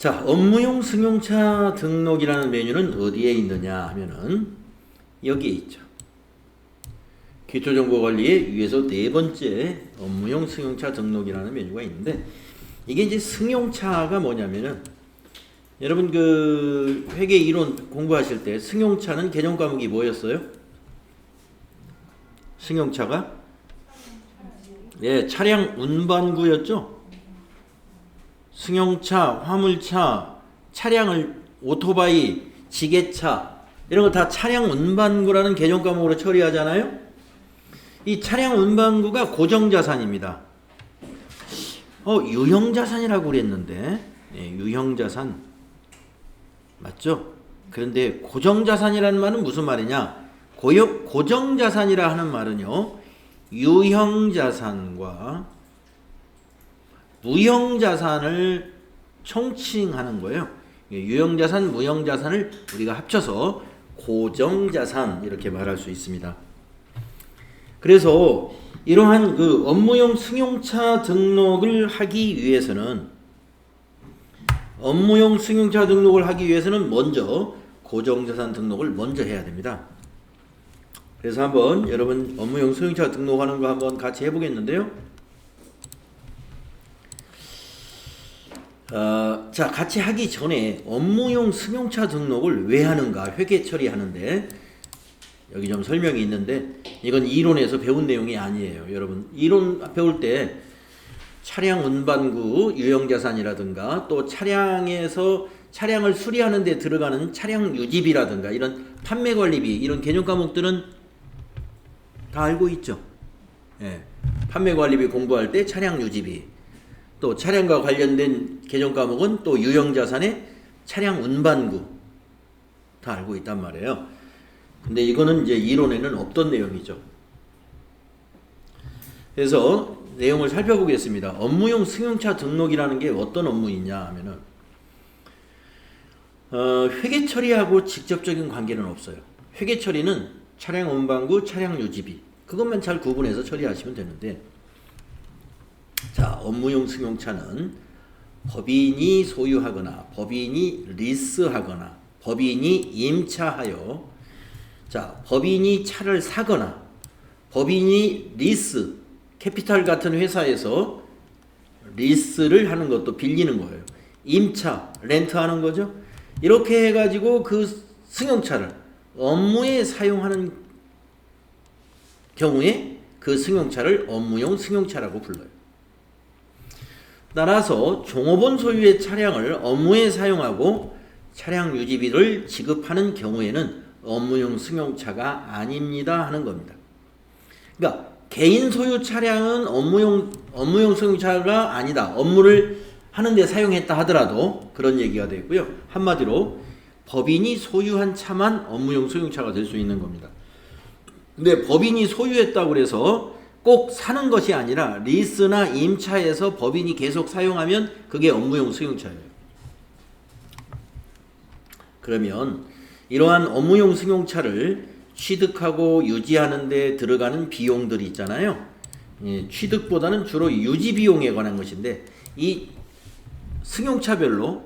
자, 업무용 승용차 등록이라는 메뉴는 어디에 있느냐 하면은 여기에 있죠. 기초정보관리의 위에서 네 번째 업무용 승용차 등록이라는 메뉴가 있는데, 이게 이제 승용차가 뭐냐면은 여러분 그 회계 이론 공부하실 때 승용차는 개념 과목이 뭐였어요? 승용차가 차량 운반구였죠. 승용차, 화물차, 차량을 오토바이, 지게차 이런 거 다 차량 운반구라는 개념 과목으로 처리하잖아요. 이 차량 운반구가 고정자산입니다. 유형자산이라고 그랬는데, 유형자산 맞죠? 그런데 고정자산이라는 말은 무슨 말이냐? 고정자산이라 하는 말은요, 유형자산과 무형자산을 총칭하는 거예요. 유형자산, 무형자산을 우리가 합쳐서 고정자산 이렇게 말할 수 있습니다. 그래서 이러한 그 업무용 승용차 등록을 하기 위해서는 먼저 고정자산 등록을 먼저 해야 됩니다. 그래서 한번 여러분 업무용 승용차 등록하는 거 한번 같이 해보겠는데요. 자, 같이 하기 전에 업무용 승용차 등록을 왜 하는가 회계 처리하는데 여기 좀 설명이 있는데, 이건 이론에서 배운 내용이 아니에요. 여러분 이론 배울 때 차량 운반구 유형자산이라든가 또 차량에서 차량을 수리하는 데 들어가는 차량 유지비라든가 이런 판매관리비 이런 개념 과목들은 다 알고 있죠. 판매관리비 공부할 때 차량 유지비, 또 차량과 관련된 개념 과목은 또 유형자산의 차량 운반구 다 알고 있단 말이에요. 근데 이거는 이제 이론에는 없던 내용이죠. 그래서 내용을 살펴보겠습니다. 업무용 승용차 등록이라는 게 어떤 업무이냐 하면은 회계 처리하고 직접적인 관계는 없어요. 회계 처리는 차량 운반구, 차량 유지비 그것만 잘 구분해서 처리하시면 되는데, 자, 업무용 승용차는 법인이 소유하거나 법인이 리스하거나 법인이 임차하여, 자, 법인이 차를 사거나 법인이 리스, 캐피탈 같은 회사에서 리스를 하는 것도 빌리는 거예요. 임차, 렌트하는 거죠. 이렇게 해가지고 그 승용차를 업무에 사용하는 경우에 그 승용차를 업무용 승용차라고 불러요. 따라서 종업원 소유의 차량을 업무에 사용하고 차량 유지비를 지급하는 경우에는 업무용 승용차가 아닙니다 하는 겁니다. 그러니까 개인 소유 차량은 업무용 승용차가 아니다. 업무를 하는데 사용했다 하더라도 그런 얘기가 되고요. 한마디로 법인이 소유한 차만 업무용 승용차가 될 수 있는 겁니다. 근데 법인이 소유했다고 해서 꼭 사는 것이 아니라 리스나 임차에서 법인이 계속 사용하면 그게 업무용 승용차예요. 그러면 이러한 업무용 승용차를 취득하고 유지하는 데 들어가는 비용들이 있잖아요. 취득보다는 주로 유지 비용에 관한 것인데, 이 승용차별로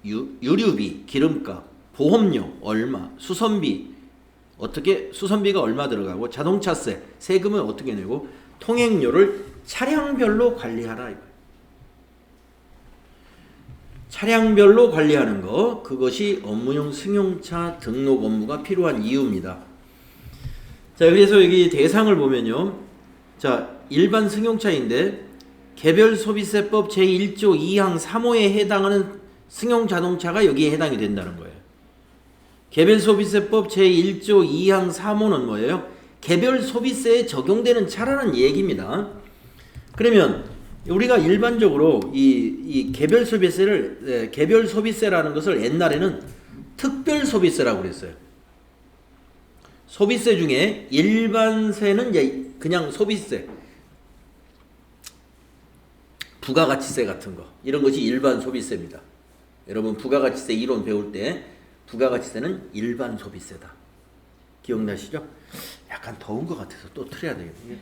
유류비, 기름값, 보험료 얼마, 수선비 수선비가 얼마 들어가고, 자동차세, 세금은 어떻게 내고, 통행료를 차량별로 관리하라. 차량별로 관리하는 거, 그것이 업무용 승용차 등록 업무가 필요한 이유입니다. 자, 그래서 여기 대상을 보면요. 자, 일반 승용차인데 개별소비세법 제1조 2항 3호에 해당하는 승용자동차가 여기에 해당이 된다는 거예요. 개별소비세법 제1조 2항 3호는 뭐예요? 개별소비세에 적용되는 차라는 얘기입니다. 그러면 우리가 일반적으로 이 개별소비세라는 것을 옛날에는 특별소비세라고 그랬어요. 소비세 중에 일반세는 이제 그냥 소비세, 부가가치세 같은 거, 이런 것이 일반 소비세입니다. 여러분 부가가치세 이론 배울 때 부가가치세는 일반 소비세다. 기억나시죠? 약간 더운 것 같아서 또 틀어야 되겠네요.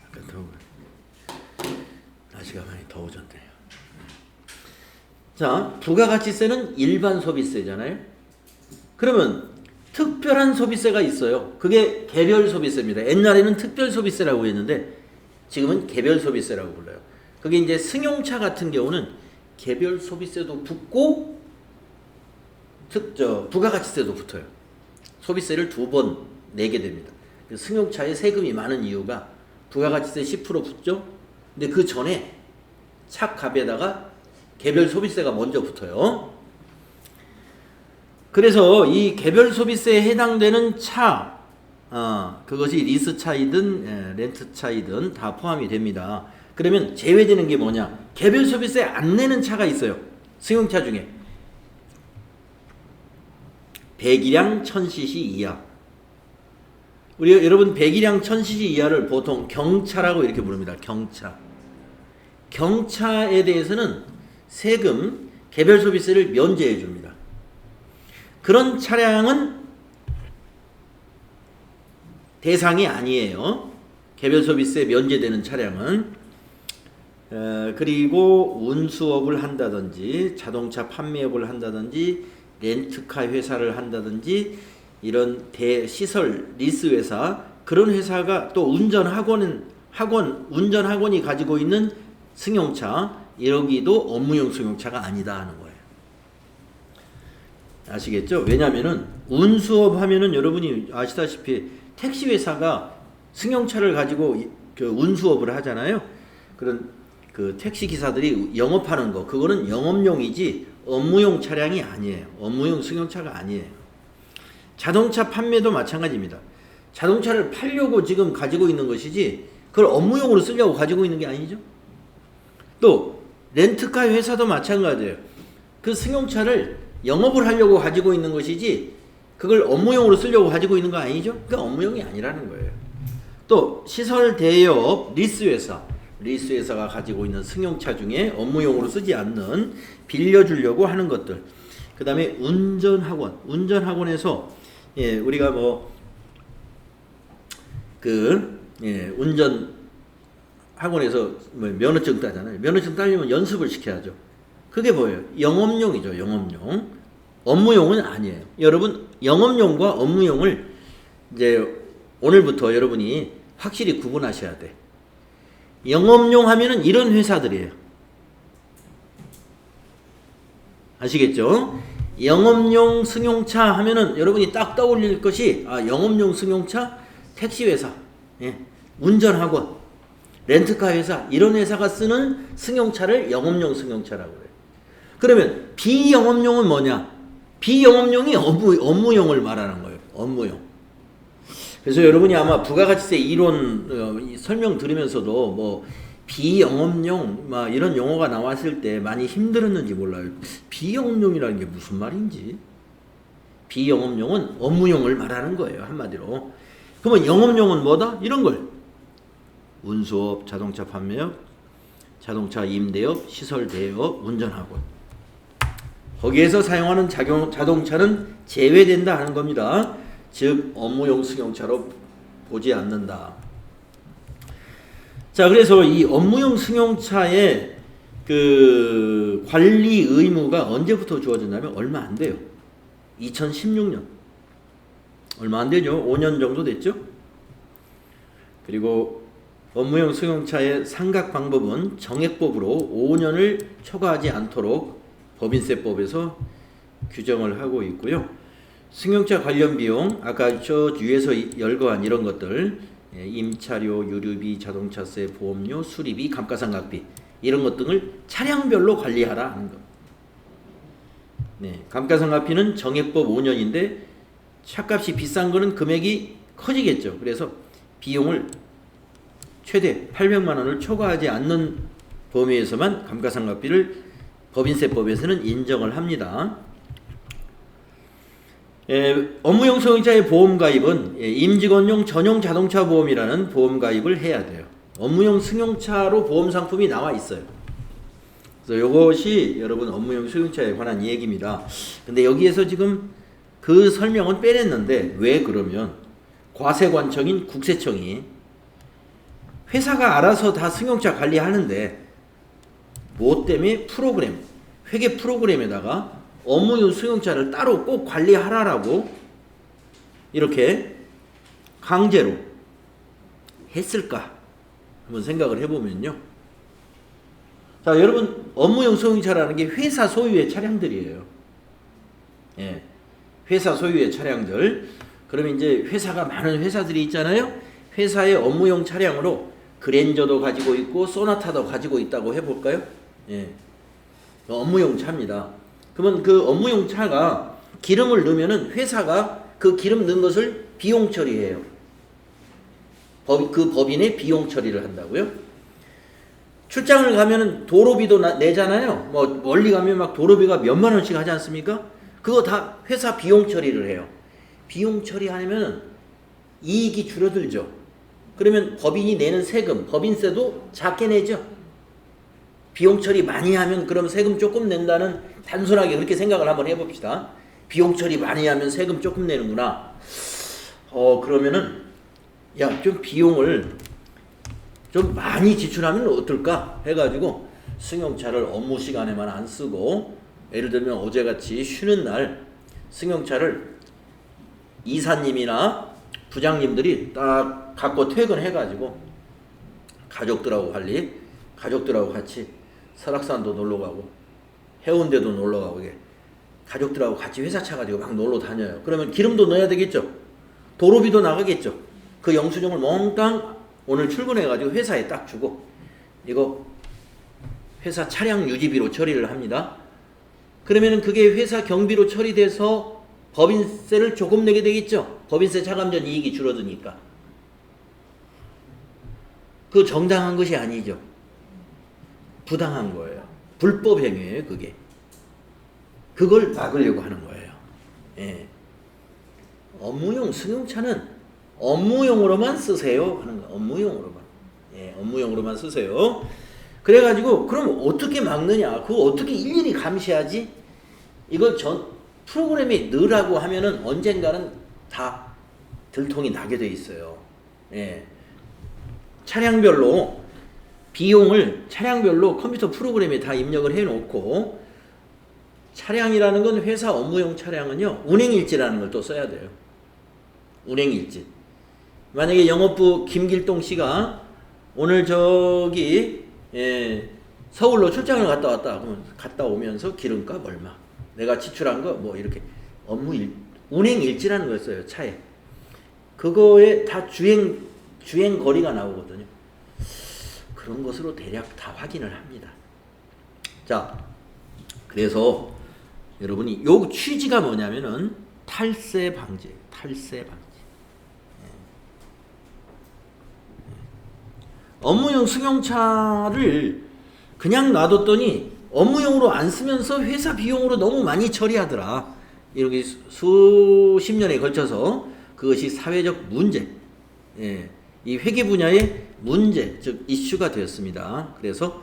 약간 더운 것 같아요. 날씨가 많이 더워졌네요. 자, 부가가치세는 일반 소비세잖아요. 그러면 특별한 소비세가 있어요. 그게 개별 소비세입니다. 옛날에는 특별 소비세라고 했는데 지금은 개별 소비세라고 불러요. 그게 이제 승용차 같은 경우는 개별 소비세도 붙고 부가가치세도 붙어요. 소비세를 2번 내게 됩니다. 승용차에 세금이 많은 이유가 부가가치세 10% 붙죠. 근데 그 전에 차 값에다가 개별 소비세가 먼저 붙어요. 그래서 이 개별 소비세에 해당되는 차, 그것이 리스차이든 렌트차이든 다 포함이 됩니다. 그러면 제외되는 게 뭐냐? 개별 소비세 안 내는 차가 있어요. 승용차 중에. 배기량 1000cc 이하. 여러분 배기량 1000cc 이하를 보통 경차라고 이렇게 부릅니다. 경차. 경차에 대해서는 세금, 개별 소비세를 면제해 줍니다. 그런 차량은 대상이 아니에요. 개별 소비세 면제되는 차량은. 그리고 운수업을 한다든지 자동차 판매업을 한다든지 렌트카 회사를 한다든지 이런 대시설 리스 회사, 그런 회사가 또 운전학원이 가지고 있는 승용차, 여기도 업무용 승용차가 아니다 하는 거예요. 아시겠죠? 왜냐하면은 운수업 하면은 여러분이 아시다시피 택시 회사가 승용차를 가지고 그 운수업을 하잖아요. 그런 그 택시 기사들이 영업하는 거, 그거는 영업용이지 업무용 차량이 아니에요. 업무용 승용차가 아니에요. 자동차 판매도 마찬가지입니다. 자동차를 팔려고 지금 가지고 있는 것이지 그걸 업무용으로 쓰려고 가지고 있는 게 아니죠. 또 렌트카 회사도 마찬가지예요. 그 승용차를 영업을 하려고 가지고 있는 것이지 그걸 업무용으로 쓰려고 가지고 있는 거 아니죠? 그러니까 업무용이 아니라는 거예요. 또 시설 대여업 리스 회사가 가지고 있는 승용차 중에 업무용으로 쓰지 않는 빌려주려고 하는 것들. 그 다음에 운전학원에서 우리가 운전 학원에서 면허증 따잖아요. 면허증 따려면 연습을 시켜야죠. 그게 뭐예요? 영업용이죠. 영업용. 업무용은 아니에요. 여러분 영업용과 업무용을 이제 오늘부터 여러분이 확실히 구분하셔야 돼. 영업용 하면은 이런 회사들이에요. 아시겠죠? 영업용 승용차 하면은 여러분이 딱 떠올릴 것이 영업용 승용차, 택시 회사, 운전학원, 렌트카 회사, 이런 회사가 쓰는 승용차를 영업용 승용차라고 해요. 그러면 비영업용은 뭐냐? 비영업용이 업무용을 말하는 거예요. 업무용. 그래서 여러분이 아마 부가가치세 이론 설명 들으면서도 비영업용 이런 용어가 나왔을 때 많이 힘들었는지 몰라요. 비영업용이라는 게 무슨 말인지. 비영업용은 업무용을 말하는 거예요. 한마디로. 그러면 영업용은 뭐다? 이런 걸. 운수업, 자동차 판매업, 자동차 임대업, 시설 대여업, 운전학원. 거기에서 사용하는 자동차는 제외된다 하는 겁니다. 즉 업무용 승용차로 보지 않는다. 자, 그래서 이 업무용 승용차의 그 관리 의무가 언제부터 주어졌냐면 얼마 안 돼요. 2016년. 얼마 안 되죠. 5년 정도 됐죠. 그리고 업무용 승용차의 상각 방법은 정액법으로 5년을 초과하지 않도록 법인세법에서 규정을 하고 있고요. 승용차 관련 비용, 아까 저 위에서 열거한 이런 것들, 임차료, 유류비, 자동차세, 보험료, 수리비, 감가상각비, 이런 것 등을 차량별로 관리하라 하는 것. 감가상각비는 정액법 5년인데 차값이 비싼 거는 금액이 커지겠죠. 그래서 비용을 최대 800만 원을 초과하지 않는 범위에서만 감가상각비를 법인세법에서는 인정을 합니다. 업무용 승용차의 보험가입은 임직원용 전용 자동차 보험이라는 보험가입을 해야 돼요. 업무용 승용차로 보험 상품이 나와 있어요. 그래서 이것이 여러분 업무용 승용차에 관한 얘기입니다. 근데 여기에서 지금 그 설명은 빼냈는데 왜 그러면 과세관청인 국세청이 회사가 알아서 다 승용차 관리하는데 뭐 때문에 프로그램, 회계 프로그램에다가 업무용 승용차를 따로 꼭 관리하라라고 이렇게 강제로 했을까 한번 생각을 해보면요. 자, 여러분, 업무용 승용차라는 게 회사 소유의 차량들이에요. 예, 회사 소유의 차량들. 그러면 이제 회사가 많은 회사들이 있잖아요. 회사의 업무용 차량으로 그랜저도 가지고 있고 소나타도 가지고 있다고 해볼까요? 예, 업무용 차입니다. 그러면 그 업무용 차가 기름을 넣으면은 회사가 그 기름 넣은 것을 비용 처리해요. 그 법인의 비용 처리를 한다고요. 출장을 가면은 도로비도 내잖아요. 뭐 멀리 가면 막 도로비가 몇만 원씩 하지 않습니까? 그거 다 회사 비용 처리를 해요. 비용 처리하면 이익이 줄어들죠. 그러면 법인이 내는 세금, 법인세도 작게 내죠. 비용 처리 많이 하면 그럼 세금 조금 낸다는, 단순하게 그렇게 생각을 한번 해봅시다. 비용 처리 많이 하면 세금 조금 내는구나. 그러면은 야, 좀 비용을 좀 많이 지출하면 어떨까 해가지고 승용차를 업무 시간에만 안 쓰고, 예를 들면 어제같이 쉬는 날 승용차를 이사님이나 부장님들이 딱 갖고 퇴근해가지고 가족들하고 같이 설악산도 놀러가고 해운대도 놀러가고, 이게 가족들하고 같이 회사차 가지고 막 놀러 다녀요. 그러면 기름도 넣어야 되겠죠. 도로비도 나가겠죠. 그 영수증을 몽땅 오늘 출근해가지고 회사에 딱 주고, 이거 회사 차량 유지비로 처리를 합니다. 그러면은 그게 회사 경비로 처리돼서 법인세를 조금 내게 되겠죠. 법인세 차감전 이익이 줄어드니까. 그 정당한 것이 아니죠. 부당한 거예요. 불법 행위예요, 그게. 그걸 막으려고 하는 거예요. 예. 업무용 승용차는 업무용으로만 쓰세요 하는 거. 업무용으로만. 예, 업무용으로만 쓰세요. 그래가지고 그럼 어떻게 막느냐? 그거 어떻게 일일이 감시하지? 이걸 프로그램에 넣으라고 하면은 언젠가는 다 들통이 나게 돼 있어요. 예. 차량별로 비용을 차량별로 컴퓨터 프로그램에 다 입력을 해놓고, 차량이라는 건 회사 업무용 차량은요, 운행일지라는 걸 또 써야 돼요. 운행일지. 만약에 영업부 김길동 씨가 오늘 서울로 출장을 갔다 왔다. 그러면 갔다 오면서 기름값 얼마, 내가 지출한 거 뭐 이렇게 운행일지라는 걸 써요, 차에. 그거에 다 주행 거리가 나오거든요. 그런 것으로 대략 다 확인을 합니다. 자, 그래서 여러분이 요 취지가 뭐냐면은 탈세 방지. 업무용 승용차를 그냥 놔뒀더니 업무용으로 안 쓰면서 회사 비용으로 너무 많이 처리하더라. 이렇게 수십 년에 걸쳐서 그것이 사회적 문제, 이 회계 분야의 문제, 즉 이슈가 되었습니다. 그래서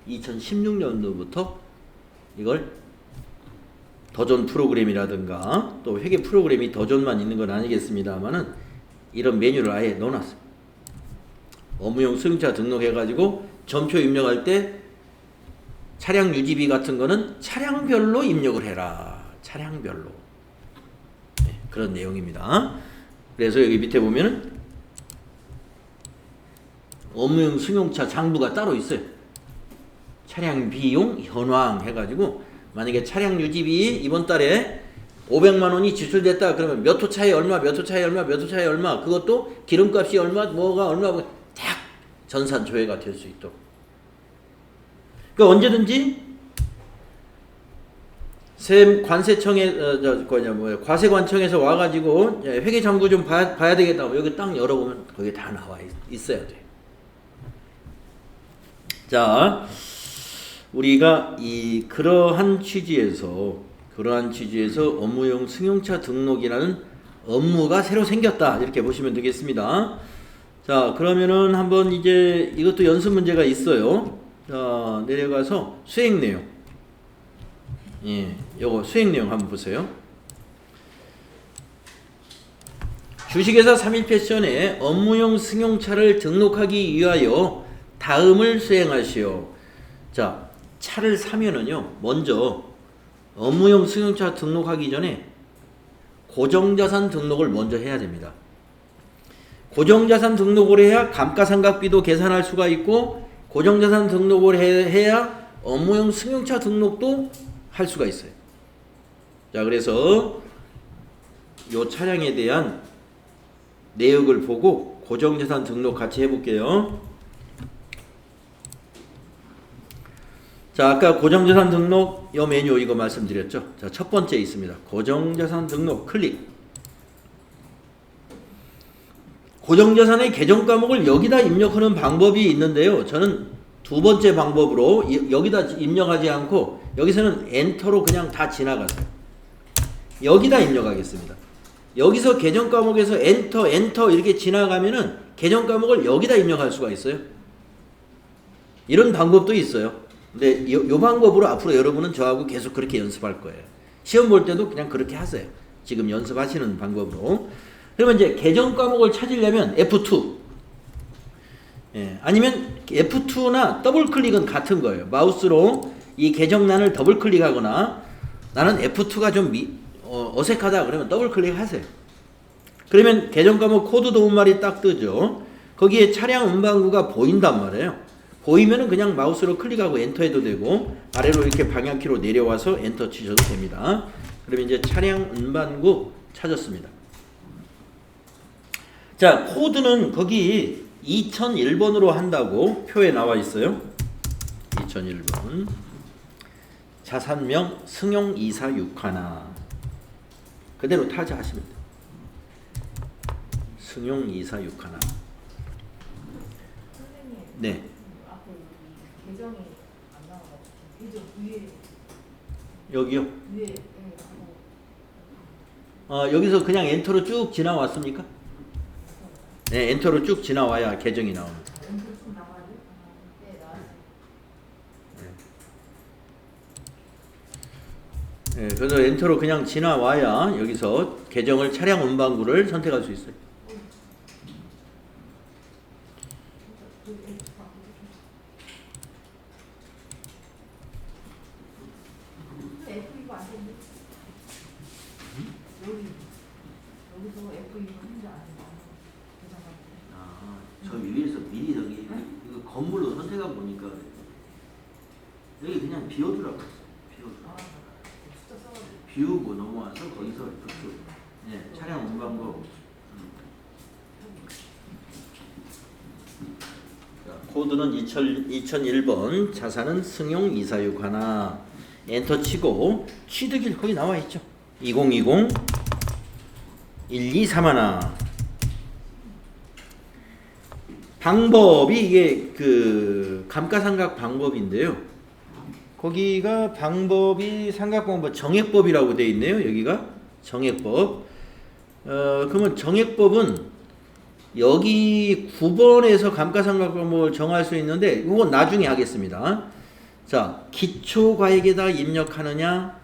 2016년도부터 이걸 더존 프로그램이라든가 또 회계 프로그램이 더존만 있는 건 아니겠습니다만은 이런 메뉴를 아예 넣어놨습니다. 업무용 승용차 등록해가지고 전표 입력할 때 차량 유지비 같은 거는 차량별로 입력을 해라. 차량별로. 네, 그런 내용입니다. 그래서 여기 밑에 보면은 업무용 승용차 장부가 따로 있어요. 차량 비용 현황 해가지고, 만약에 차량 유지비 이번 달에 500만 원이 지출됐다 그러면 몇 호 차에 얼마, 몇 호 차에 얼마, 몇 호 차에 얼마, 그것도 기름값이 얼마, 뭐가 얼마, 딱 전산 조회가 될 수 있도록. 그러니까 언제든지 관세청에 과세관청에서 와가지고 회계장부 좀 봐야 되겠다고 여기 딱 열어보면 거기에 다 나와 있어야 돼. 자, 우리가 그러한 취지에서 업무용 승용차 등록이라는 업무가 새로 생겼다, 이렇게 보시면 되겠습니다. 자, 그러면은 한번 이제 이것도 연습 문제가 있어요. 자, 내려가서 수행 내용. 예, 요거 수행 내용 한번 보세요. 주식회사 3일패션에 업무용 승용차를 등록하기 위하여 다음을 수행하시오. 자, 차를 사면은요, 먼저 업무용 승용차 등록하기 전에 고정자산 등록을 먼저 해야 됩니다. 고정자산 등록을 해야 감가상각비도 계산할 수가 있고, 고정자산 등록을 해야 업무용 승용차 등록도 할 수가 있어요. 자, 그래서 이 차량에 대한 내역을 보고 고정자산 등록 같이 해볼게요. 자, 아까 고정자산 등록 요 메뉴 이거 말씀드렸죠. 자, 첫 번째 있습니다. 고정자산 등록 클릭. 고정자산의 계정 과목을 여기다 입력하는 방법이 있는데요. 저는 두 번째 방법으로 여기다 입력하지 않고 여기서는 엔터로 그냥 다 지나가세요. 여기다 입력하겠습니다. 여기서 계정 과목에서 엔터 이렇게 지나가면은 계정 과목을 여기다 입력할 수가 있어요. 이런 방법도 있어요. 근데 요 방법으로 앞으로 여러분은 저하고 계속 그렇게 연습할 거예요. 시험 볼 때도 그냥 그렇게 하세요. 지금 연습하시는 방법으로. 그러면 이제 계정 과목을 찾으려면 F2. 예, 아니면 F2나 더블 클릭은 같은 거예요. 마우스로 이 계정란을 더블 클릭하거나 나는 F2가 좀 어색하다 그러면 더블 클릭하세요. 그러면 계정 과목 코드 도움말이 딱 뜨죠. 거기에 차량 운반구가 보인단 말이에요. 보이면은 그냥 마우스로 클릭하고 엔터 해도 되고, 아래로 이렇게 방향키로 내려와서 엔터 치셔도 됩니다. 그러면 이제 차량 운반구 찾았습니다. 자, 코드는 거기 2001번으로 한다고 표에 나와 있어요. 2001번. 자산명 승용246하나. 그대로 타자하시면 돼요. 승용246하나. 네. 계정이 안 나와가지고 계정 위에 여기요? 위에 여기서 그냥 엔터로 쭉 지나왔습니까? 네, 엔터로 쭉 지나와야 계정이 나옵니다. 좀 나와요? 네, 나왔어요. 네, 그래서 엔터로 그냥 지나와야 여기서 계정을 차량 운반구를 선택할 수 있어요. 여기서 F 이거 혼자 안 해요. 저 위에서 미리 여기 이거 건물로 선택해 보니까 여기 그냥 비워두라고 했어요. 숫자 써가지고. 비우고 넘어와서 거기서 그쪽 차량 운반구. 코드는 2001번, 자산은 승용246 하나. 엔터 치고 취득일 거기 나와 있죠. 2020 123하나. 방법이 이게 그 감가상각 방법인데요. 거기가 방법이 상각방법 정액법이라고 되어 있네요. 여기가 정액법. 그러면 정액법은 여기 9번에서 감가상각 방법을 정할 수 있는데 이건 나중에 하겠습니다. 자, 기초과액에다 입력하느냐,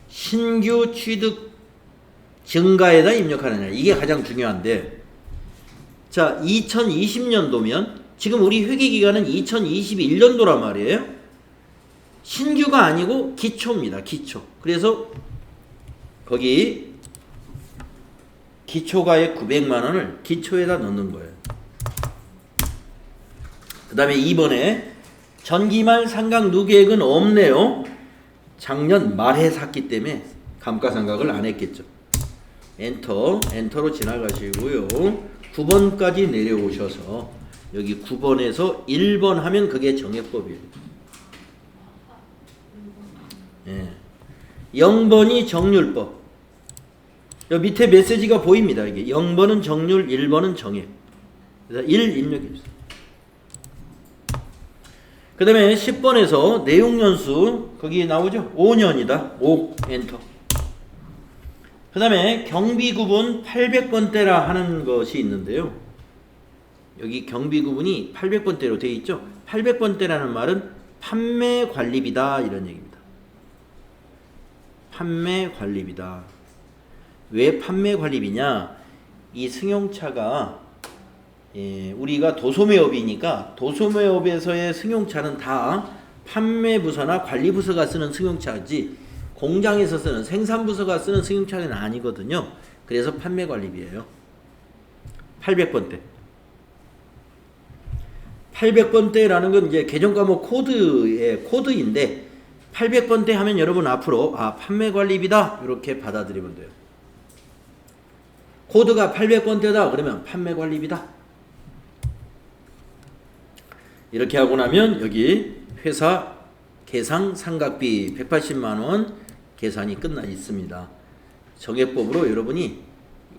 신규 취득 증가에다 입력하느냐, 이게 가장 중요한데, 자, 2020년도면 지금 우리 회계기간은 2021년도란 말이에요. 신규가 아니고 기초입니다. 기초. 그래서 거기 기초가액 900만 원을 기초에다 넣는 거예요. 그 다음에 2번에 전기말 상각 누계액은 없네요. 작년 말에 샀기 때문에 감가상각을 안 했겠죠. 엔터로 지나가시고요. 9번까지 내려오셔서 여기 9번에서 1번 하면 그게 정액법이에요. 예. 0번이 정률법. 여기 밑에 메시지가 보입니다. 이게 0번은 정률, 1번은 정액. 그래서 1 입력해 주세요. 그 다음에 10번에서 내용연수 거기 나오죠? 5년이다. 5 엔터. 그 다음에 경비구분 800번대라 하는 것이 있는데요. 여기 경비구분이 800번대로 되어 있죠. 800번대라는 말은 판매관리비다 이런 얘기입니다. 판매관리비다. 왜 판매관리비냐? 이 승용차가 우리가 도소매업이니까 도소매업에서의 승용차는 다 판매부서나 관리부서가 쓰는 승용차지 공장에서 쓰는 생산부서가 쓰는 승용차는 아니거든요. 그래서 판매관리비예요. 800번대. 800번대라는 건 이제 개정과목 코드의 코드인데 800번대 하면 여러분 앞으로 판매관리비다 이렇게 받아들이면 돼요. 코드가 800번대다 그러면 판매관리비다. 이렇게 하고 나면 여기 회사 계상 상각비 180만원 계산이 끝나 있습니다. 정액법으로 여러분이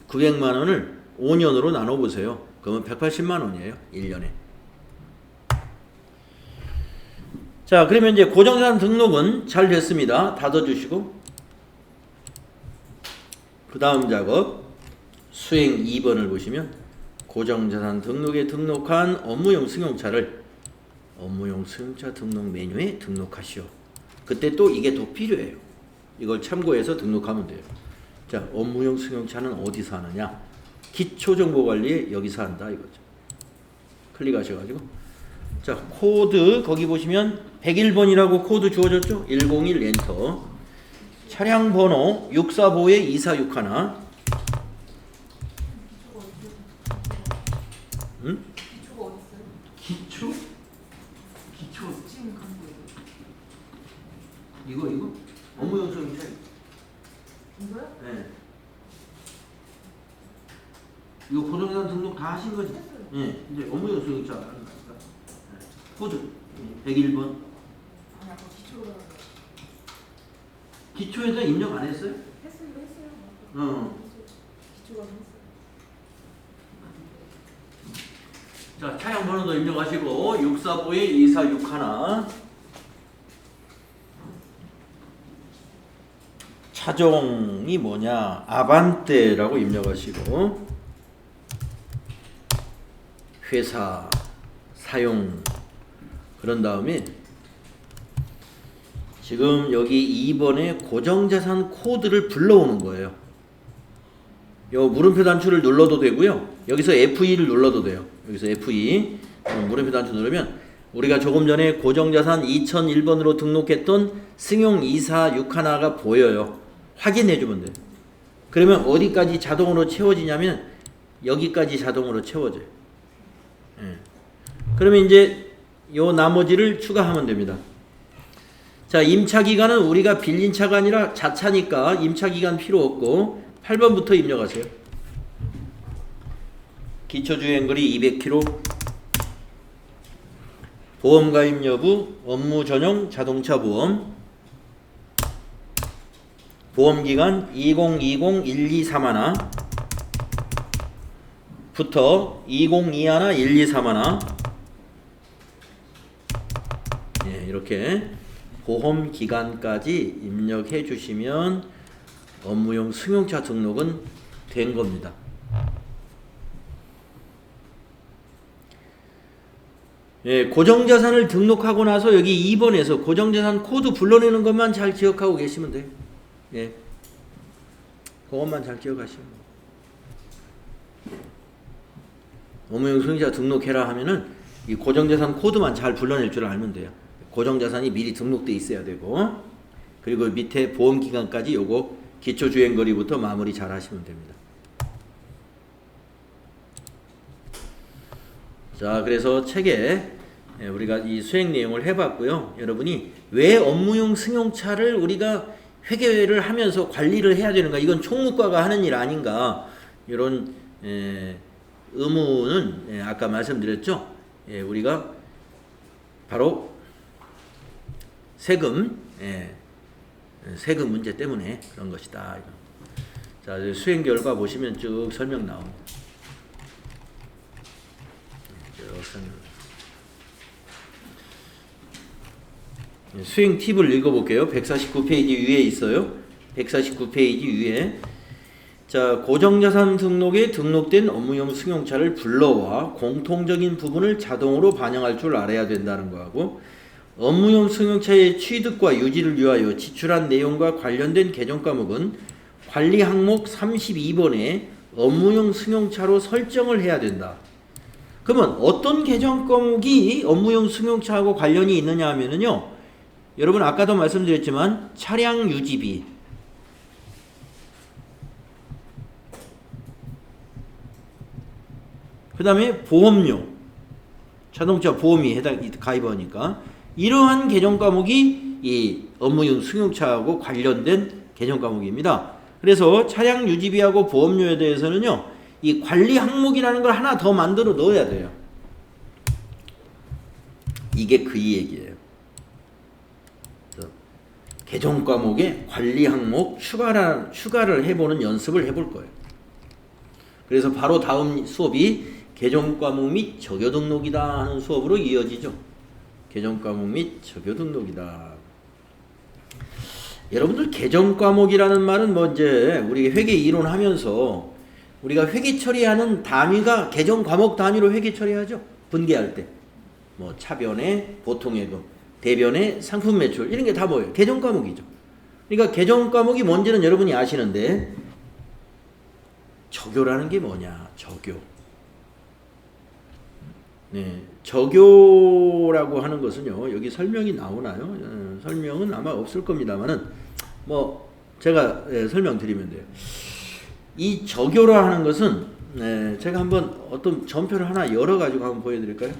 900만원을 5년으로 나눠보세요. 그러면 180만원이에요. 1년에. 자, 그러면 이제 고정자산 등록은 잘 됐습니다. 닫아주시고 그 다음 작업 수행 2번을 보시면 고정자산 등록에 등록한 업무용 승용차를 업무용 승용차 등록 메뉴에 등록하시오. 그때 또 이게 더 필요해요. 이걸 참고해서 등록하면 돼요. 자, 업무용 승용차는 어디서 하느냐? 기초정보관리에 여기서 한다 이거죠. 클릭하셔가지고 자, 코드 거기 보시면 101번이라고 코드 주어졌죠? 101 엔터. 차량 번호 645에 2461. 응? 기초가 어디 있어요? 기초? 지금 간 거예요. 이거? 업무용 승용차. 이거요? 네. 이거 고정자산 등록 다 하신 거지? 했어요. 네. 이제 업무용 승용차 하는 거니까. 네. 코드 101번. 아니 아까 기초가 기초에다 입력 안 했어요? 했어요. 기초가 했어요. 자, 차량 번호도 입력하시고 645에 2461. 차종이 뭐냐? 아반떼라고 입력하시고 회사 사용 그런 다음에 지금 여기 2번에 고정자산 코드를 불러오는 거예요. 요 물음표 단추를 눌러도 되고요. 여기서 F2를 눌러도 돼요. 여기서 F2 물음표 단추 누르면 우리가 조금 전에 고정자산 2001번으로 등록했던 승용 2461가 보여요. 확인해 주면 돼요. 그러면 어디까지 자동으로 채워지냐면 여기까지 자동으로 채워져요. 예. 그러면 이제 요 나머지를 추가하면 됩니다. 자, 임차기간은 우리가 빌린 차가 아니라 자차니까 임차기간 필요 없고 8번부터 입력하세요. 기초주행거리 200km, 보험가입 여부, 업무 전용 자동차 보험, 보험기간 2020-1231 부터 2021-1231 예, 이렇게 보험기간까지 입력해 주시면 업무용 승용차 등록은 된 겁니다. 예, 고정자산을 등록하고 나서 여기 2번에서 고정자산 코드 불러내는 것만 잘 기억하고 계시면 돼요. 예, 그것만 잘 기억하시면 돼요. 업무용 승용차 등록해라 하면은 이 고정자산 코드만 잘 불러낼 줄 알면 돼요. 고정자산이 미리 등록돼 있어야 되고, 그리고 밑에 보험기간까지 요거 기초주행거리부터 마무리 잘 하시면 됩니다. 자, 그래서 책에 우리가 이 수행 내용을 해봤고요. 여러분이 왜 업무용 승용차를 우리가 회계를 하면서 관리를 해야 되는가? 이건 총무과가 하는 일 아닌가? 이런 의무는 아까 말씀드렸죠. 우리가 바로 세금 문제 때문에 그런 것이다. 자, 수행 결과 보시면 쭉 설명 나옵니다. 수행 팁을 읽어볼게요. 149페이지 위에 있어요. 149페이지 위에 자, 고정자산 등록에 등록된 업무용 승용차를 불러와 공통적인 부분을 자동으로 반영할 줄 알아야 된다는 거하고, 업무용 승용차의 취득과 유지를 위하여 지출한 내용과 관련된 개정 과목은 관리 항목 32번에 업무용 승용차로 설정을 해야 된다. 그러면 어떤 개정 과목이 업무용 승용차하고 관련이 있느냐 하면은요, 여러분 아까도 말씀드렸지만 차량 유지비, 그 다음에 보험료, 자동차 보험이 가입하니까 이러한 개정 과목이 이 업무용 승용차하고 관련된 개정 과목입니다. 그래서 차량 유지비하고 보험료에 대해서는요, 이 관리 항목이라는 걸 하나 더 만들어 넣어야 돼요. 이게 그 얘기예요. 개정 과목에 관리 항목 추가를 해보는 연습을 해볼 거예요. 그래서 바로 다음 수업이 개정 과목 및 적요 등록이다 하는 수업으로 이어지죠. 개정 과목 및 적요 등록이다. 여러분들 개정 과목이라는 말은 뭐 이제 우리 회계 이론하면서 우리가 회계 처리하는 단위가 개정 과목 단위로 회계 처리하죠. 분계할 때. 뭐 차변에 보통예금, 대변에 상품 매출 이런 게 다 뭐예요? 개정 과목이죠. 그러니까 개정 과목이 뭔지는 여러분이 아시는데 적요라는 게 뭐냐? 적요. 네, 적요라고 하는 것은요. 여기 설명이 나오나요? 설명은 아마 없을 겁니다만은 뭐 제가 설명드리면 돼요. 이 적요라 하는 것은 제가 한번 어떤 전표를 하나 열어 가지고 한번 보여드릴까요?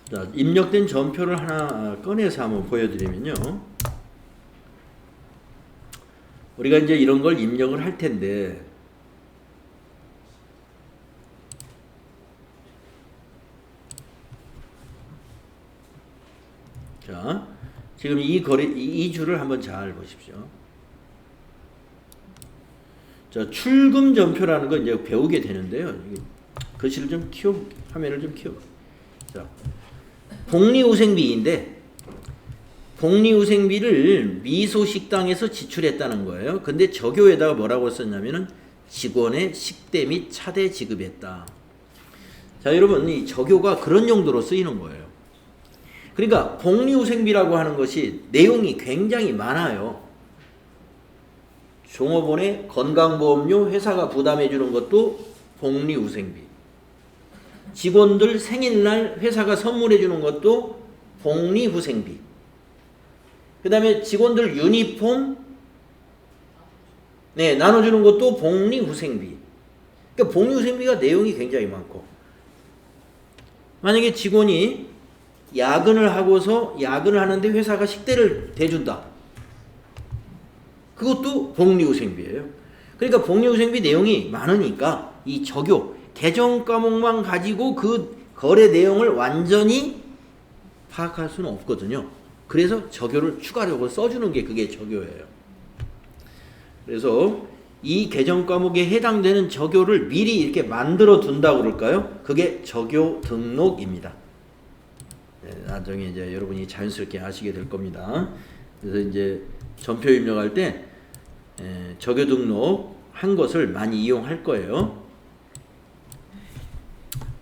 자, 입력된 전표를 하나 꺼내서 한번 보여드리면요. 우리가 이제 이런 걸 입력을 할 텐데, 자, 지금 이 줄을 한번 잘 보십시오. 자, 출금 전표라는 거 이제 배우게 되는데요. 글씨를 좀 화면을 좀 키워. 자, 복리후생비인데 복리후생비를 미소식당에서 지출했다는 거예요. 근데 적요에다가 뭐라고 썼냐면은 직원의 식대 및 차대 지급했다. 자, 여러분 이 적요가 그런 용도로 쓰이는 거예요. 그러니까 복리후생비라고 하는 것이 내용이 굉장히 많아요. 종업원의 건강보험료 회사가 부담해 주는 것도 복리후생비. 직원들 생일날 회사가 선물해 주는 것도 복리후생비. 그 다음에 직원들 유니폼 나눠주는 것도 복리후생비. 그러니까 복리후생비가 내용이 굉장히 많고, 만약에 직원이 야근을 하고서 야근을 하는데 회사가 식대를 대준다. 그것도 복리후생비예요. 그러니까 복리후생비 내용이 많으니까 이 적요 개정 과목만 가지고 그 거래 내용을 완전히 파악할 수는 없거든요. 그래서 적요를 추가적으로 써주는 게 그게 적요예요. 그래서 이 개정 과목에 해당되는 적요를 미리 이렇게 만들어 둔다고 그럴까요? 그게 적요 등록입니다. 나중에 이제 여러분이 자연스럽게 아시게 될 겁니다. 그래서 이제 전표 입력할 때 적요 등록 한 것을 많이 이용할 거예요.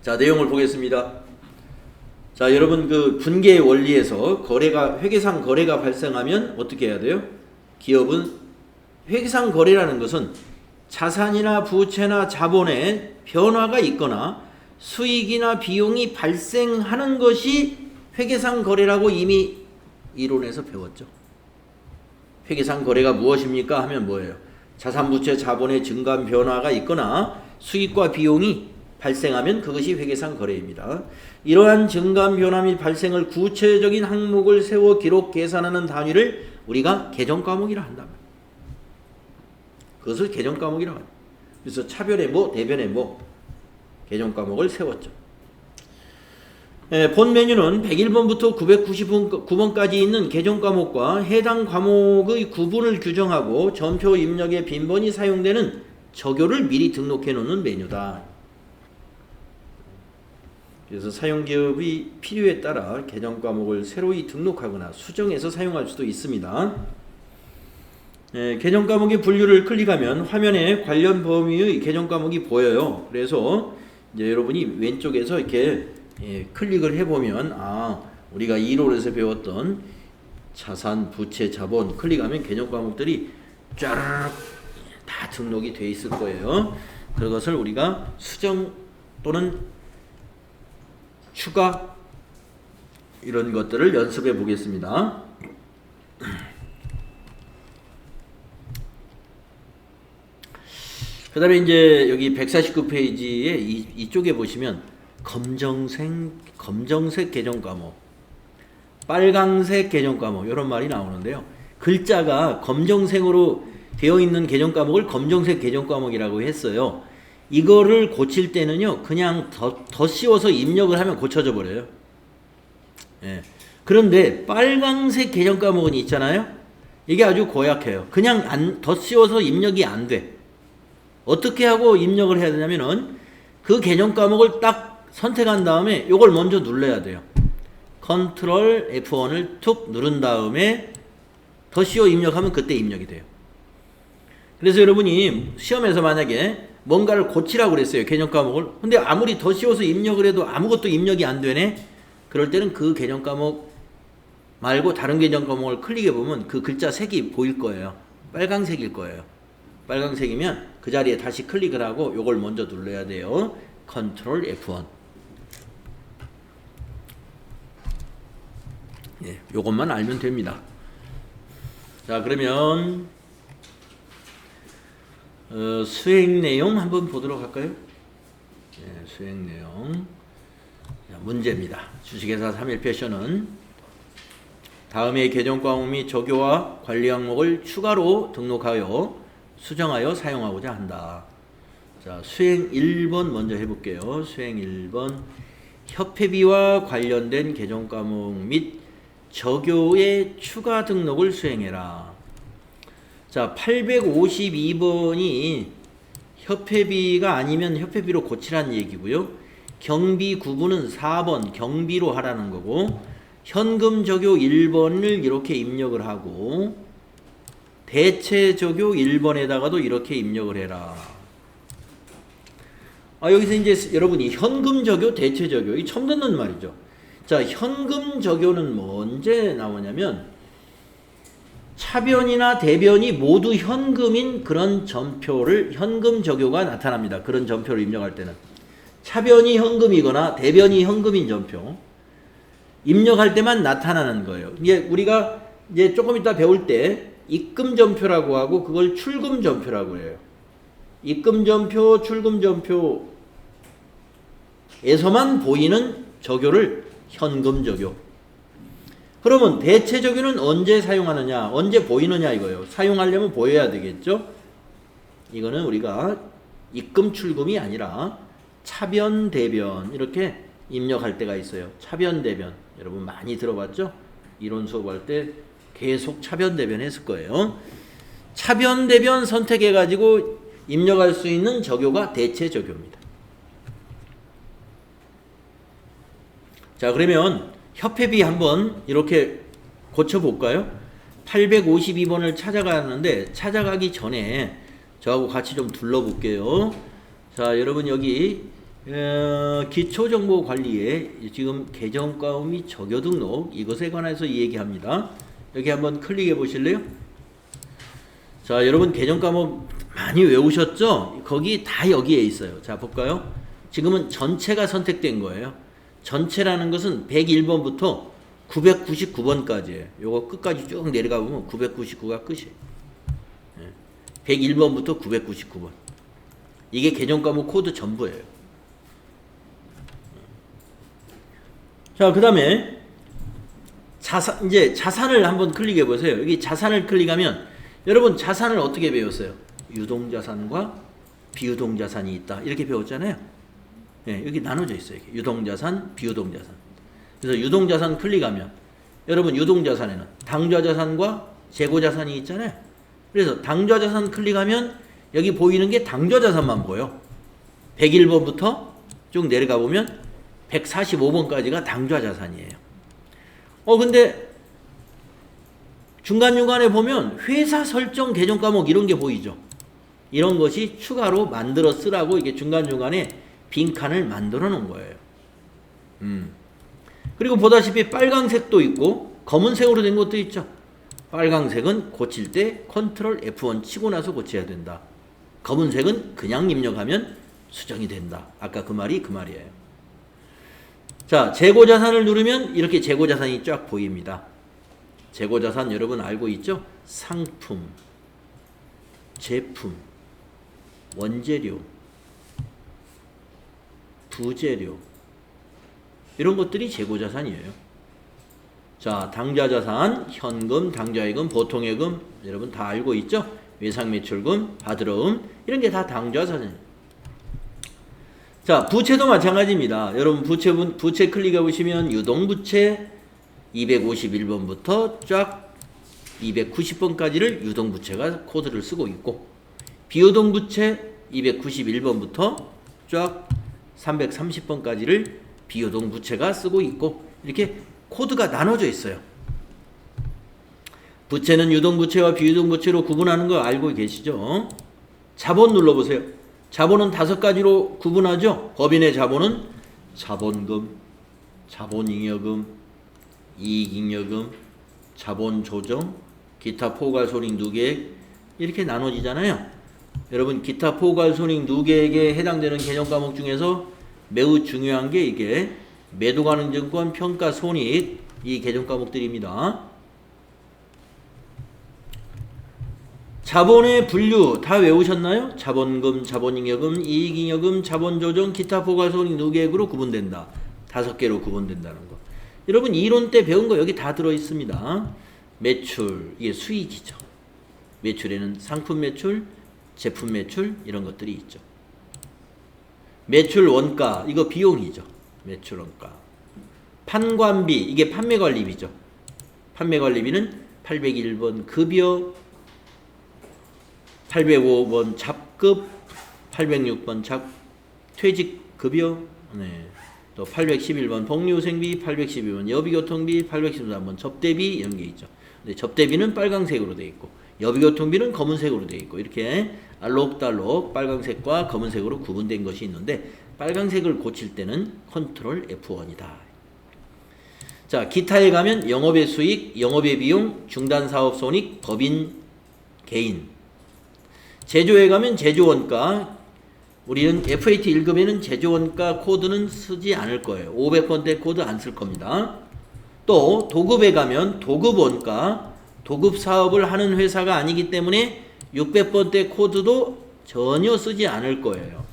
자, 내용을 보겠습니다. 자, 여러분 그 분계의 원리에서 회계상 거래가 발생하면 어떻게 해야 돼요? 기업은 회계상 거래라는 것은 자산이나 부채나 자본에 변화가 있거나 수익이나 비용이 발생하는 것이 회계상 거래라고 이미 이론에서 배웠죠. 회계상 거래가 무엇입니까? 하면 뭐예요? 자산, 부채, 자본의 증감 변화가 있거나 수익과 비용이 발생하면 그것이 회계상 거래입니다. 이러한 증감 변화 및 발생을 구체적인 항목을 세워 기록 계산하는 단위를 우리가 개정 과목이라 한다. 그것을 개정 과목이라고 합니다. 그래서 차별의 뭐, 대변의 뭐 개정 과목을 세웠죠. 본 메뉴는 101번부터 999번까지 있는 개정 과목과 해당 과목의 구분을 규정하고 전표 입력에 빈번히 사용되는 적요를 미리 등록해 놓는 메뉴다. 그래서 사용기업이 필요에 따라 개정 과목을 새로이 등록하거나 수정해서 사용할 수도 있습니다. 개정 과목의 분류를 클릭하면 화면에 관련 범위의 개정 과목이 보여요. 그래서 이제 여러분이 왼쪽에서 이렇게 클릭을 해보면 우리가 1월에서 배웠던 자산, 부채, 자본 클릭하면 개념 과목들이 쫙 다 등록이 돼 있을 거예요. 그것을 우리가 수정 또는 추가 이런 것들을 연습해 보겠습니다. 그 다음에 이제 여기 149페이지에 이쪽에 보시면 검정색 개정 과목, 빨강색 개정 과목 이런 말이 나오는데요. 글자가 검정색으로 되어 있는 개정 과목을 검정색 개정 과목이라고 했어요. 이거를 고칠 때는요, 그냥 더 씌워서 입력을 하면 고쳐져 버려요. 예. 그런데 빨강색 개정 과목은 있잖아요. 이게 아주 고약해요. 그냥 더 씌워서 입력이 안 돼. 어떻게 하고 입력을 해야 되냐면은 그 개정 과목을 딱 선택한 다음에 요걸 먼저 눌러야 돼요. 컨트롤 F1을 툭 누른 다음에 더 씌워 입력하면 그때 입력이 돼요. 그래서 여러분이 시험에서 만약에 뭔가를 고치라고 그랬어요. 개정 과목을. 근데 아무리 더 씌워서 입력을 해도 아무것도 입력이 안 되네. 그럴 때는 그 개정 과목 말고 다른 개정 과목을 클릭해 보면 그 글자 색이 보일 거예요. 빨강색일 거예요. 빨강색이면 그 자리에 다시 클릭을 하고 요걸 먼저 눌러야 돼요. 컨트롤 F1. 예, 요것만 알면 됩니다. 자, 그러면 수행 내용 한번 보도록 할까요? 예, 수행 내용. 자, 문제입니다. 주식회사 3일 패션은 다음의 개정 과목 및 적용과 관리 항목을 추가로 등록하여 수정하여 사용하고자 한다. 자, 수행 1번 먼저 해볼게요. 수행 1번. 협회비와 관련된 개정 과목 및 적용의 추가 등록을 수행해라. 자, 852번이 협회비가 아니면 협회비로 고치라는 얘기고요. 경비 구분은 4번 경비로 하라는 거고, 현금 적용 1번을 이렇게 입력을 하고, 대체 적용 1번에다가도 이렇게 입력을 해라. 여기서 이제 여러분이 현금 적용, 대체 적용, 이 처음 듣는 말이죠. 자, 현금 적용은 뭐 언제 나오냐면 차변이나 대변이 모두 현금인 그런 전표를 현금 적용가 나타납니다. 그런 전표를 입력할 때는 차변이 현금이거나 대변이 현금인 전표 입력할 때만 나타나는 거예요. 이게 우리가 이제 조금 이따 배울 때 입금 전표라고 하고 그걸 출금 전표라고 해요. 입금 전표, 출금 전표에서만 보이는 적용을 현금 적용. 그러면 대체 적용은 언제 사용하느냐, 언제 보이느냐 이거예요. 사용하려면 보여야 되겠죠. 이거는 우리가 입금 출금이 아니라 차변 대변 이렇게 입력할 때가 있어요. 차변 대변 여러분 많이 들어봤죠? 이론 수업할 때 계속 차변 대변 했을 거예요. 차변 대변 선택해 가지고 입력할 수 있는 적용가 대체 적용입니다. 자, 그러면 협회비 한번 이렇게 고쳐볼까요? 852번을 찾아가는데 찾아가기 전에 저하고 같이 좀 둘러볼게요. 자, 여러분 여기 기초정보관리에 지금 계정과목 및 적용 등록 이것에 관해서 얘기합니다. 여기 한번 클릭해 보실래요? 자, 여러분 계정과목 많이 외우셨죠? 거기 다 여기에 있어요. 자, 볼까요? 지금은 전체가 선택된 거예요. 전체라는 것은 101번부터 999번까지예요. 요거 끝까지 쭉 내려가 보면 999가 끝이에요. 101번부터 999번. 이게 계정과목 코드 전부예요. 자, 그 다음에 이제 자산을 한번 클릭해 보세요. 여기 자산을 클릭하면 여러분 자산을 어떻게 배웠어요? 유동자산과 비유동자산이 있다. 이렇게 배웠잖아요. 네, 여기 나눠져 있어요. 이렇게. 유동자산, 비유동자산. 그래서 유동자산 클릭하면 여러분 유동자산에는 당좌자산과 재고자산이 있잖아요. 그래서 당좌자산 클릭하면 여기 보이는 게 당좌자산만 보여. 101번부터 쭉 내려가 보면 145번까지가 당좌자산이에요. 근데 중간중간에 보면 회사 설정 계정 과목 이런 게 보이죠. 이런 것이 추가로 만들어 쓰라고 이게 중간중간에 빈칸을 만들어 놓은 거예요. 그리고 보다시피 빨강색도 있고 검은색으로 된 것도 있죠. 빨강색은 고칠 때 컨트롤 F1 치고 나서 고쳐야 된다. 검은색은 그냥 입력하면 수정이 된다. 아까 그 말이 그 말이에요. 자, 재고자산을 누르면 이렇게 재고자산이 쫙 보입니다. 재고자산 여러분 알고 있죠? 상품, 제품, 원재료, 부재료 이런 것들이 재고자산이에요. 자, 당좌자산, 현금, 당좌예금, 보통예금 여러분 다 알고 있죠? 외상매출금, 받으러움 이런 게 다 당좌자산이에요. 자, 부채도 마찬가지입니다. 여러분 부채 클릭해 보시면 유동부채 251번부터 쫙 290번까지를 유동부채가 코드를 쓰고 있고 비유동부채 291번부터 쫙 330번까지를 비유동부채가 쓰고 있고 이렇게 코드가 나눠져 있어요. 부채는 유동부채와 비유동부채로 구분하는 거 알고 계시죠? 자본 눌러보세요. 자본은 5가지로 구분하죠. 법인의 자본은 자본금, 자본잉여금, 이익잉여금, 자본조정, 기타 포괄손익 누계액 이렇게 나눠지잖아요. 여러분 기타 포괄손익 누계액에 해당되는 개념 과목 중에서 매우 중요한 게 이게 매도가능증권, 평가손익 이 개념 과목들입니다. 자본의 분류 다 외우셨나요? 자본금, 자본잉여금, 이익잉여금, 자본조정, 기타 포괄손익 누계액으로 구분된다. 5개로 구분된다는 거. 여러분 이론 때 배운 거 여기 다 들어있습니다. 매출, 이게 수익이죠. 매출에는 상품 매출, 제품 매출 이런 것들이 있죠. 매출 원가, 이거 비용이죠. 매출 원가. 판관비, 이게 판매관리비죠. 판매관리비는 801번 급여, 805번 잡급, 806번 퇴직급여, 네. 또 811번 복리후생비, 812번 여비교통비, 813번 접대비 이런 게 있죠. 근데 접대비는 빨강색으로 되어 있고 여비교통비는 검은색으로 되어 있고 이렇게 알록달록 빨강색과 검은색으로 구분된 것이 있는데 빨강색을 고칠 때는 컨트롤 F1이다. 자, 기타에 가면 영업의 수익, 영업의 비용, 중단사업손익, 법인, 개인. 제조에 가면 제조원가. 우리는 FAT 1급에는 제조원가 코드는 쓰지 않을 거예요. 500번대 코드 안 쓸 겁니다. 또 도급에 가면 도급원가, 도급 사업을 하는 회사가 아니기 때문에 600번대 코드도 전혀 쓰지 않을 거예요.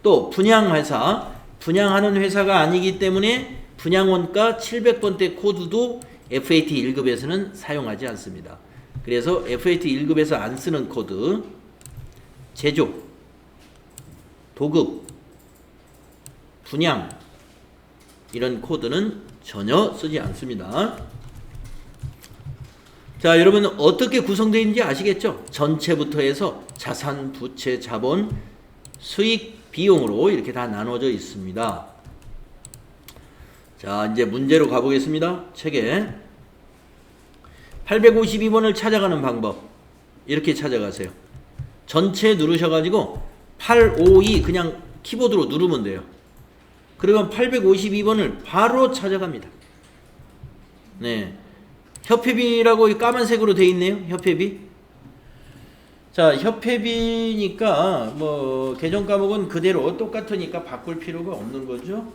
또 분양회사, 분양하는 회사가 아니기 때문에 분양원가 700번대 코드도 FAT 1급에서는 사용하지 않습니다. 그래서 FAT 1급에서 안 쓰는 코드, 제조, 도급, 분양 이런 코드는 전혀 쓰지 않습니다. 자, 여러분 어떻게 구성되어 있는지 아시겠죠? 전체부터 해서 자산, 부채, 자본, 수익, 비용으로 이렇게 다 나눠져 있습니다. 자, 이제 문제로 가보겠습니다. 책에 852번을 찾아가는 방법 이렇게 찾아가세요. 전체 누르셔가지고 852 그냥 키보드로 누르면 돼요. 그러면 852번을 바로 찾아갑니다. 네, 협회비라고 까만색으로 되어 있네요. 협회비. 자, 협회비니까 뭐 개정 과목은 그대로 똑같으니까 바꿀 필요가 없는 거죠.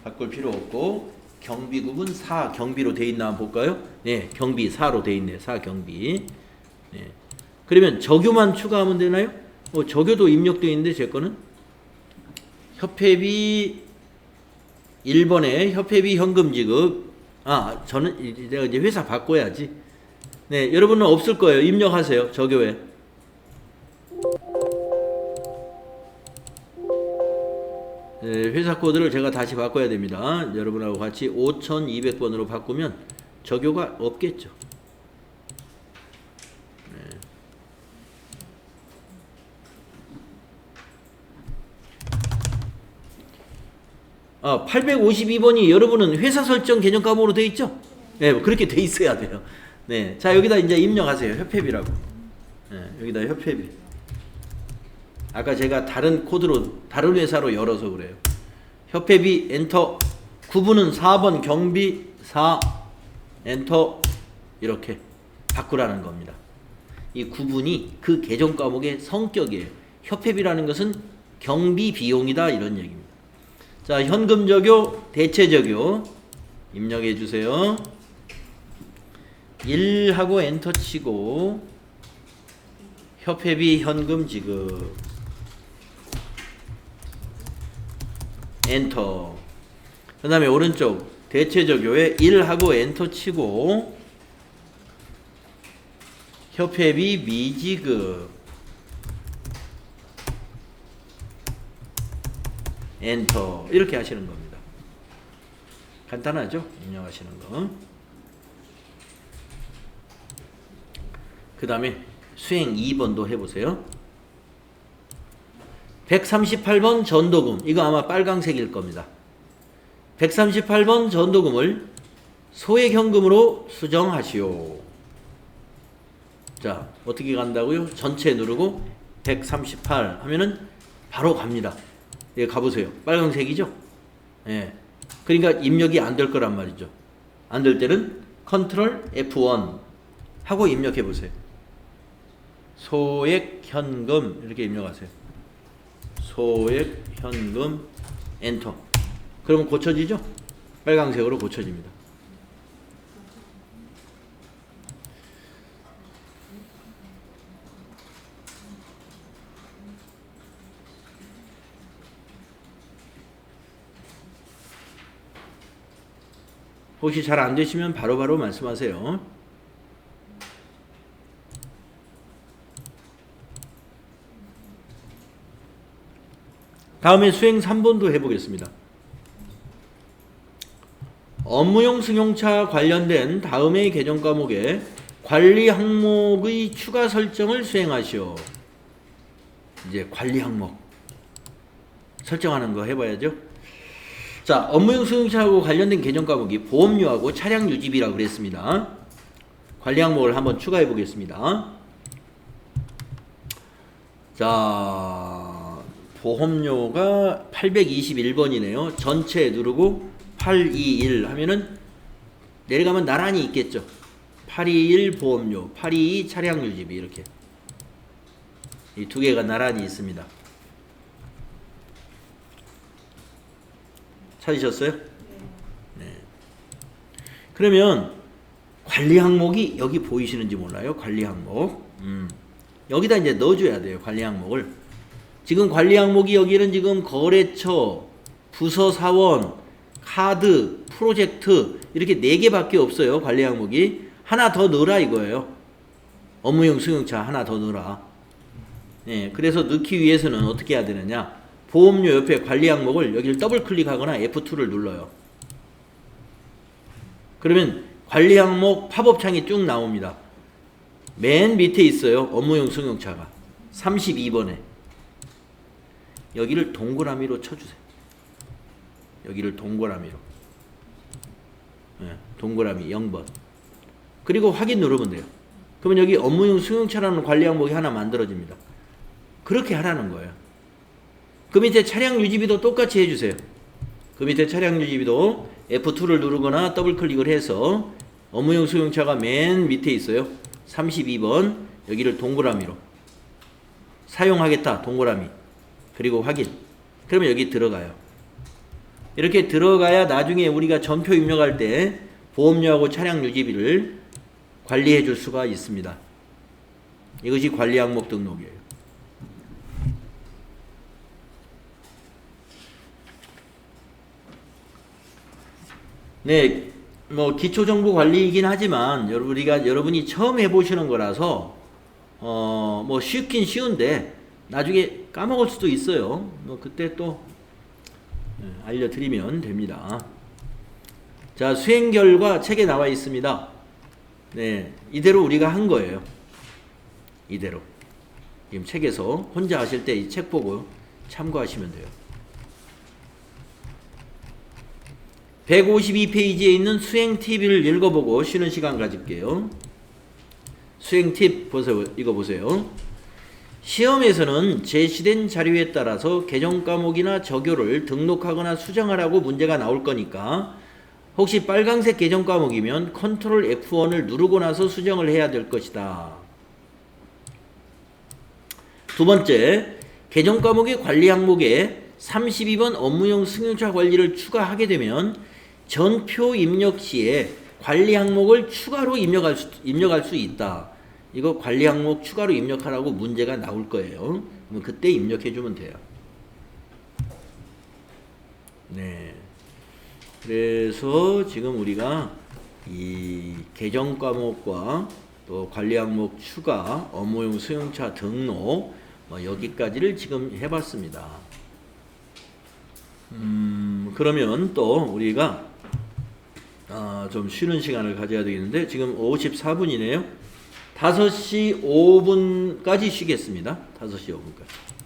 바꿀 필요 없고 경비급은 4 경비로 되어 있나 한번 볼까요? 네, 경비 4로 되어 있네요. 4 경비. 네. 그러면 적유만 추가하면 되나요? 적유도 입력되어 있는데 제 거는 협회비 1번에 협회비 현금 지급. 아, 저는 내가 이제 회사 바꿔야지. 네, 여러분은 없을 거예요. 입력하세요. 적유에. 네, 회사 코드를 제가 다시 바꿔야 됩니다. 여러분하고 같이 5200번으로 바꾸면 적유가 없겠죠. 네. 아, 852번이 여러분은 회사 설정 개념 과목으로 되어 있죠? 네, 그렇게 되어 있어야 돼요. 네, 자, 여기다 이제 입력하세요. 협회비라고. 네, 여기다 협회비. 아까 제가 다른 코드로 다른 회사로 열어서 그래요. 협회비 엔터 구분은 4번 경비 4 엔터 이렇게 바꾸라는 겁니다. 이 구분이 그 계정 과목의 성격이에요. 협회비라는 것은 경비 비용이다 이런 얘기입니다. 자, 현금 적요, 대체 적요 입력해 주세요. 1하고 엔터 치고 협회비 현금 지급 엔터. 그 다음에 오른쪽 대체 적요에 1하고 엔터 치고 협회비 미지급 엔터 이렇게 하시는 겁니다. 간단하죠? 입력하시는 거. 그 다음에 수행 2번도 해보세요. 138번 전도금 이거 아마 빨강색일 겁니다. 138번 전도금을 소액현금으로 수정하시오. 자, 어떻게 간다고요? 전체 누르고 138 하면은 바로 갑니다. 예, 가보세요. 빨간색이죠? 예. 그러니까 입력이 안 될 거란 말이죠. 안 될 때는 컨트롤 F1 하고 입력해 보세요. 소액 현금 이렇게 입력하세요. 소액 현금 엔터. 그러면 고쳐지죠? 빨간색으로 고쳐집니다. 혹시 잘 안 되시면 바로바로 말씀하세요. 다음에 수행 3번도 해보겠습니다. 업무용 승용차 관련된 다음의 개정 과목에 관리 항목의 추가 설정을 수행하시오. 이제 관리 항목 설정하는 거 해봐야죠. 자, 업무용 승용차하고 관련된 개정 과목이 보험료하고 차량 유지비라고 그랬습니다. 관리 항목을 한번 추가해 보겠습니다. 자, 보험료가 821번이네요. 전체 누르고 821 하면은 내려가면 나란히 있겠죠. 821 보험료, 822 차량 유지비 이렇게 이 두 개가 나란히 있습니다. 찾으셨어요? 네. 그러면 관리 항목이 여기 보이시는지 몰라요. 관리 항목. 여기다 이제 넣어줘야 돼요. 관리 항목을. 지금 관리 항목이 여기는 지금 거래처, 부서 사원, 카드, 프로젝트 이렇게 4개밖에 없어요. 관리 항목이. 하나 더 넣으라 이거예요. 업무용 승용차 하나 더 넣으라. 네, 그래서 넣기 위해서는 어떻게 해야 되느냐. 보험료 옆에 관리 항목을 여기를 더블 클릭하거나 F2를 눌러요. 그러면 관리 항목 팝업 창이 쭉 나옵니다. 맨 밑에 있어요. 업무용 승용차가 32번에 여기를 동그라미로 쳐주세요. 여기를 동그라미로 동그라미 0번 그리고 확인 누르면 돼요. 그러면 여기 업무용 승용차라는 관리 항목이 하나 만들어집니다. 그렇게 하라는 거예요. 그 밑에 차량 유지비도 똑같이 해주세요. 그 밑에 차량 유지비도 F2를 누르거나 더블 클릭을 해서 업무용 승용차가 맨 밑에 있어요. 32번 여기를 동그라미로 사용하겠다 동그라미 그리고 확인. 그러면 여기 들어가요. 이렇게 들어가야 나중에 우리가 전표 입력할 때 보험료하고 차량 유지비를 관리해 줄 수가 있습니다. 이것이 관리 항목 등록이에요. 네, 뭐 기초정보관리이긴 하지만 여러분이 처음 해보시는 거라서 뭐 쉽긴 쉬운데 나중에 까먹을 수도 있어요. 뭐 그때 또 알려드리면 됩니다. 자, 수행 결과 책에 나와 있습니다. 네, 이대로 우리가 한 거예요. 이대로 지금 책에서 혼자 하실 때 이 책 보고 참고하시면 돼요. 152페이지에 있는 수행 팁을 읽어보고 쉬는 시간 가질게요. 수행 팁 보세요. 이거 보세요. 시험에서는 제시된 자료에 따라서 개정 과목이나 저교를 등록하거나 수정하라고 문제가 나올 거니까 혹시 빨강색 개정 과목이면 컨트롤 F1을 누르고 나서 수정을 해야 될 것이다. 두 번째, 개정 과목의 관리 항목에 32번 업무용 승용차 관리를 추가하게 되면 전표 입력 시에 관리 항목을 추가로 입력할 수 있다. 이거 관리 항목 추가로 입력하라고 문제가 나올 거예요. 그럼 그때 입력해 주면 돼요. 네. 그래서 지금 우리가 이 개정 과목과 또 관리 항목 추가, 업무용 승용차 등록 여기까지를 지금 해봤습니다. 그러면 또 우리가 좀 쉬는 시간을 가져야 되겠는데 지금 54분이네요. 5시 5분까지 쉬겠습니다. 5시 5분까지.